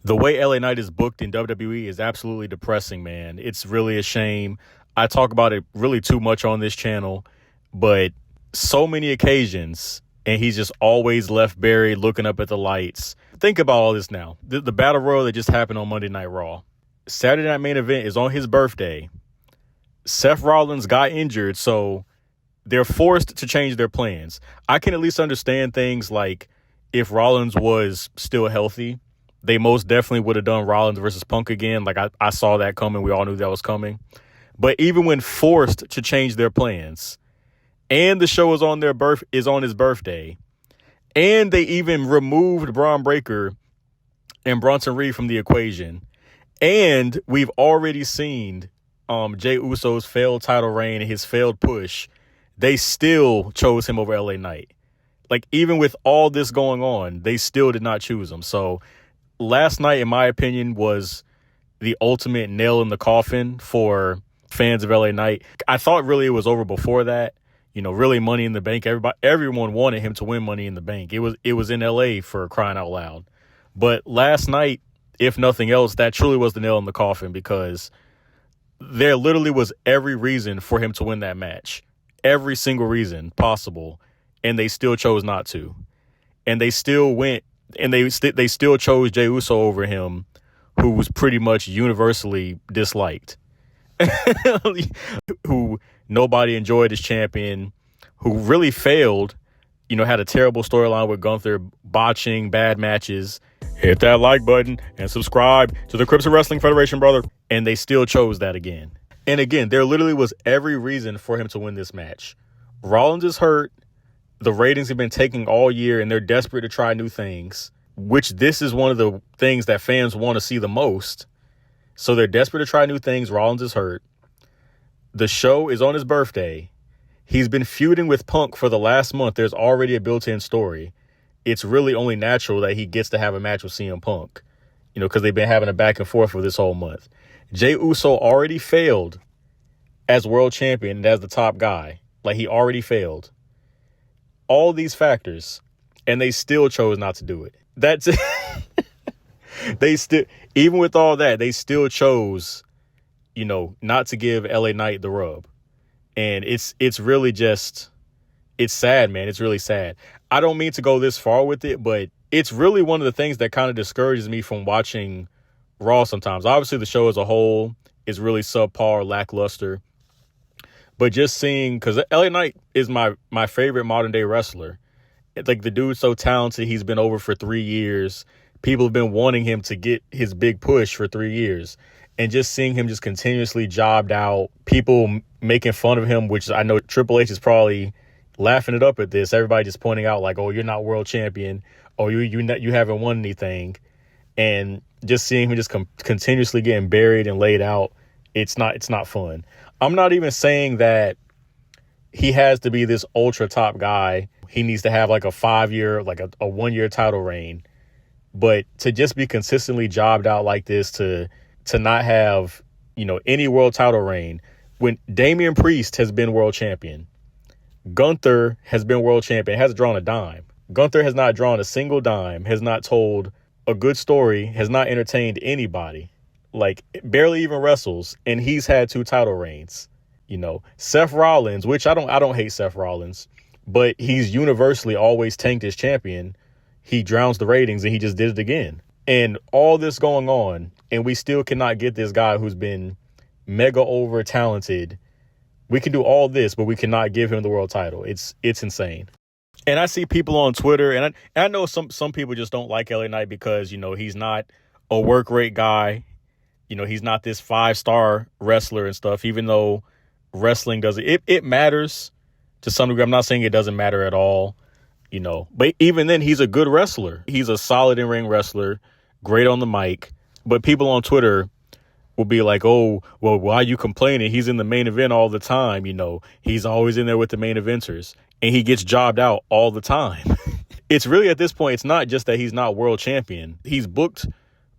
The way LA Knight is booked in WWE is absolutely depressing, man. It's really a shame. I talk about it really too much on this channel, but so many occasions, and he's just always left buried looking up at the lights. Think about all this now. The Battle Royal that just happened on Monday Night Raw. Saturday Night Main Event is on his birthday. Seth Rollins got injured, so they're forced to change their plans. I can at least understand things like if Rollins was still healthy, they most definitely would have done Rollins versus Punk again. Like I saw that coming. We all knew that was coming. But even when forced to change their plans, and the show is on his birthday, and they even removed Braun Breaker and Bronson Reed from the equation, and we've already seen Jey Uso's failed title reign and his failed push, they still chose him over LA Knight. Like, even with all this going on, they still did not choose him. So last night, in my opinion, was the ultimate nail in the coffin for fans of LA Knight. I thought really it was over before that. You know, really Money in the Bank. Everyone wanted him to win Money in the Bank. It was in LA, for crying out loud. But last night, if nothing else, that truly was the nail in the coffin, because there literally was every reason for him to win that match. Every single reason possible. And they still chose not to. And they still went, and they still chose Jey Uso over him, who was pretty much universally disliked. Who nobody enjoyed as champion, who really failed, had a terrible storyline with Gunther, botching bad matches. Hit that like button and subscribe to the Crips of Wrestling Federation, brother. And they still chose that again. And again, there literally was every reason for him to win this match. Rollins is hurt. The ratings have been taking all year, and they're desperate to try new things, which this is one of the things that fans want to see the most. So they're desperate to try new things. Rollins is hurt. The show is on his birthday. He's been feuding with Punk for the last month. There's already a built-in story. It's really only natural that he gets to have a match with CM Punk, because they've been having a back and forth for this whole month. Jey Uso already failed as world champion and as the top guy. Like, he already failed. All these factors, and they still chose not to do it. That's it. They still, even with all that, they still chose, not to give LA Knight the rub. And it's really just, it's sad, man. It's really sad. I don't mean to go this far with it, but it's really one of the things that kind of discourages me from watching Raw sometimes. Obviously, the show as a whole is really subpar, lackluster. But just seeing, because LA Knight is my favorite modern day wrestler. It's like, the dude's so talented. He's been over for 3 years. People have been wanting him to get his big push for 3 years. And just seeing him just continuously jobbed out, people making fun of him, which I know Triple H is probably laughing it up at this. Everybody just pointing out like, oh, you're not world champion. Oh, you haven't won anything. And just seeing him just continuously getting buried and laid out, it's not fun. I'm not even saying that he has to be this ultra top guy. He needs to have like a 5-year, like a 1-year title reign. But to just be consistently jobbed out like this, to not have, any world title reign, when Damian Priest has been world champion, Gunther has been world champion, hasn't drawn a dime. Gunther has not drawn a single dime, has not told a good story, has not entertained anybody, like barely even wrestles, and he's had 2 title reigns. Seth Rollins, which I don't hate Seth Rollins, but he's universally always tanked as champion. He drowns the ratings, and he just did it again. And all this going on, and we still cannot get this guy who's been mega over talented. We can do all this, but we cannot give him the world title. It's insane. And I see people on Twitter, and I know some people just don't like LA Knight because, he's not a work rate guy. He's not this 5-star wrestler and stuff, even though wrestling doesn't, it matters to some degree. I'm not saying it doesn't matter at all, but even then, he's a good wrestler. He's a solid in-ring wrestler, great on the mic. But people on Twitter will be like, oh, well, why are you complaining? He's in the main event all the time. He's always in there with the main eventers, and he gets jobbed out all the time. It's really, at this point, it's not just that he's not world champion. He's booked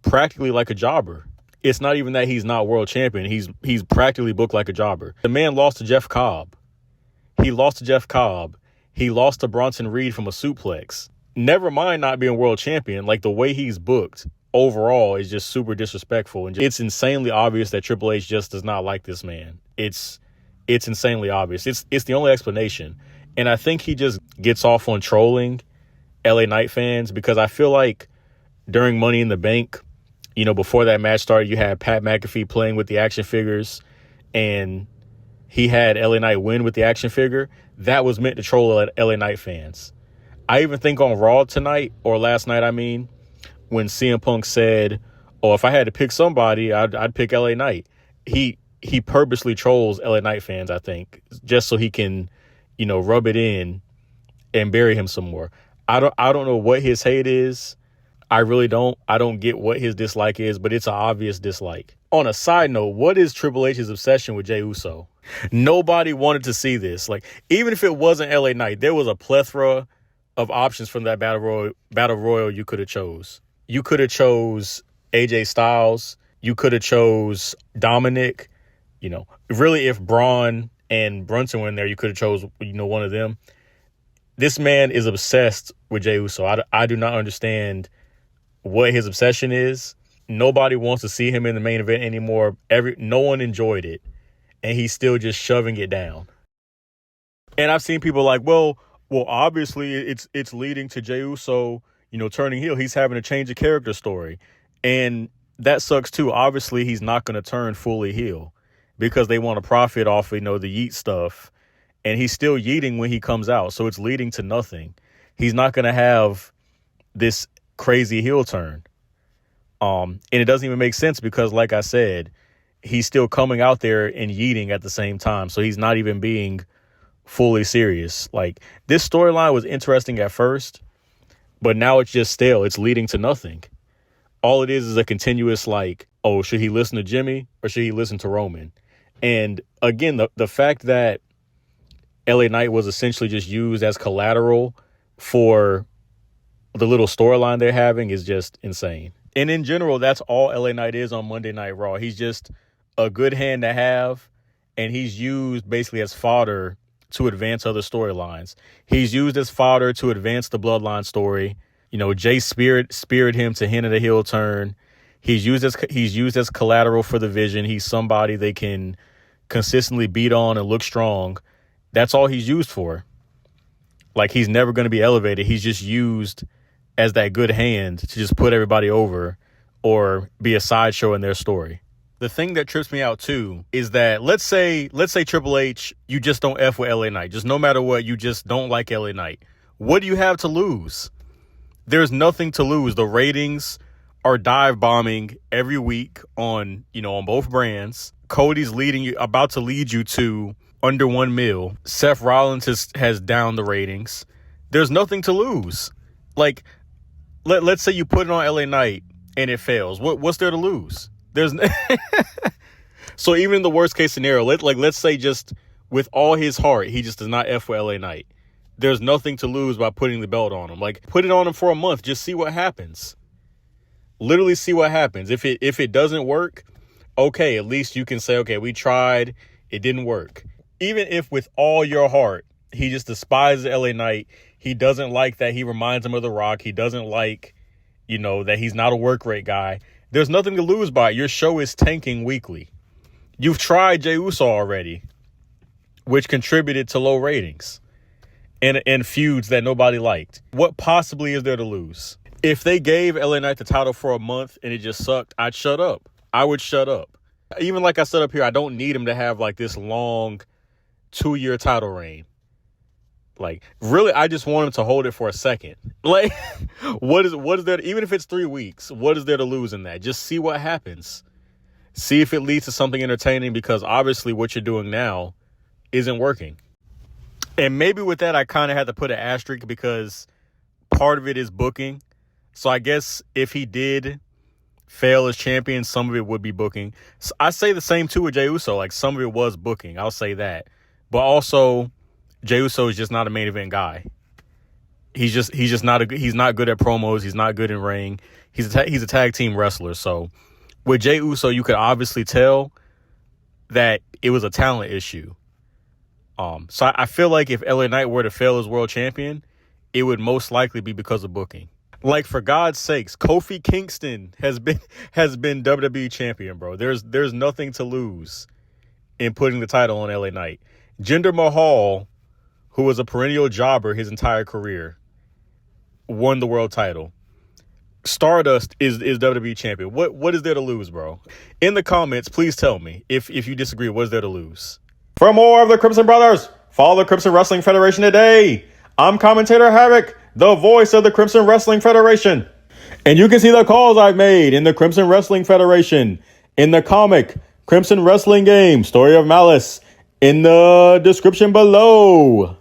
practically like a jobber. It's not even that he's not world champion. He's practically booked like a jobber. The man lost to Jeff Cobb. He lost to Jeff Cobb. He lost to Bronson Reed from a suplex. Never mind not being world champion. Like, the way he's booked, overall is just super disrespectful. And it's insanely obvious that Triple H just does not like this man. It's insanely obvious. It's the only explanation. And I think he just gets off on trolling LA Knight fans, because I feel like during Money in the Bank, before that match started, you had Pat McAfee playing with the action figures, and he had LA Knight win with the action figure. That was meant to troll LA Knight fans. I even think on Raw tonight, or last night, when CM Punk said, "Oh, if I had to pick somebody, I'd pick LA Knight." He purposely trolls LA Knight fans, I think, just so he can, rub it in and bury him some more. I don't know what his hate is. I really don't. I don't get what his dislike is, but it's an obvious dislike. On a side note, what is Triple H's obsession with Jey Uso? Nobody wanted to see this. Like, even if it wasn't LA Knight, there was a plethora of options from that battle royal you could have chose. You could have chose AJ Styles. You could have chose Dominic. Really, if Braun and Brunson were in there, you could have chose, one of them. This man is obsessed with Jey Uso. I do not understand what his obsession is. Nobody wants to see him in the main event anymore. No one enjoyed it, and he's still just shoving it down. And I've seen people like, well, obviously it's leading to Jey Uso, turning heel. He's having a change of character story, and that sucks too. Obviously, he's not going to turn fully heel because they want to profit off, the yeet stuff, and he's still yeeting when he comes out, so it's leading to nothing. He's not going to have this crazy heel turn. And it doesn't even make sense because, like I said, he's still coming out there and yeeting at the same time. So he's not even being fully serious. Like, this storyline was interesting at first, but now it's just stale. It's leading to nothing. All it is a continuous, like, oh, should he listen to Jimmy or should he listen to Roman? And again, the fact that LA Knight was essentially just used as collateral for the little storyline they're having is just insane. And in general, that's all LA Knight is on Monday Night Raw. He's just a good hand to have, and he's used basically as fodder to advance other storylines. He's used as fodder to advance the Bloodline story. Jay speared him to hint at a heel turn. He's used as collateral for the Vision. He's somebody they can consistently beat on and look strong. That's all he's used for. Like, he's never going to be elevated. He's just used as that good hand to just put everybody over or be a sideshow in their story. The thing that trips me out too is that let's say Triple H, you just don't F with LA Knight. Just no matter what, you just don't like LA Knight. What do you have to lose? There's nothing to lose. The ratings are dive bombing every week on both brands. Cody's about to lead you to under 1 mil. Seth Rollins has downed the ratings. There's nothing to lose. Like, let's say you put it on LA Knight and it fails. What's there to lose? There's so even in the worst case scenario, let's say just with all his heart, he just does not F with LA Knight. There's nothing to lose by putting the belt on him. Like, put it on him for a month. Just see what happens. Literally see what happens. If it doesn't work, okay, at least you can say, okay, we tried. It didn't work. Even if with all your heart, he just despises LA Knight. He doesn't like that he reminds him of The Rock. He doesn't like, that he's not a work rate guy. There's nothing to lose by it. Your show is tanking weekly. You've tried Jey Uso already, which contributed to low ratings and feuds that nobody liked. What possibly is there to lose? If they gave LA Knight the title for a month and it just sucked, I'd shut up. I would shut up. Even like I said up here, I don't need him to have like this long 2-year title reign. Like, really, I just want him to hold it for a second. Like, what is there, even if it's 3 weeks, what is there to lose in that? Just see what happens. See if it leads to something entertaining, because obviously what you're doing now isn't working. And maybe with that, I kind of had to put an asterisk because part of it is booking. So I guess if he did fail as champion, some of it would be booking. So I say the same too with Jey Uso. Like, some of it was booking. I'll say that. But also, Jey Uso is just not a main event guy. He's not he's not good at promos. He's not good in ring. He's a tag team wrestler. So with Jey Uso, you could obviously tell that it was a talent issue. So I feel like if LA Knight were to fail as world champion, it would most likely be because of booking. Like, for God's sakes, Kofi Kingston has been WWE champion, bro. There's nothing to lose in putting the title on LA Knight. Jinder Mahal, who was a perennial jobber his entire career, won the world title. Stardust is WWE champion. What is there to lose, bro? In the comments, please tell me if you disagree. What is there to lose? For more of the Crimson Brothers, follow the Crimson Wrestling Federation today. I'm commentator Havoc, the voice of the Crimson Wrestling Federation. And you can see the calls I've made in the Crimson Wrestling Federation, in the comic Crimson Wrestling Game, Story of Malice, in the description below.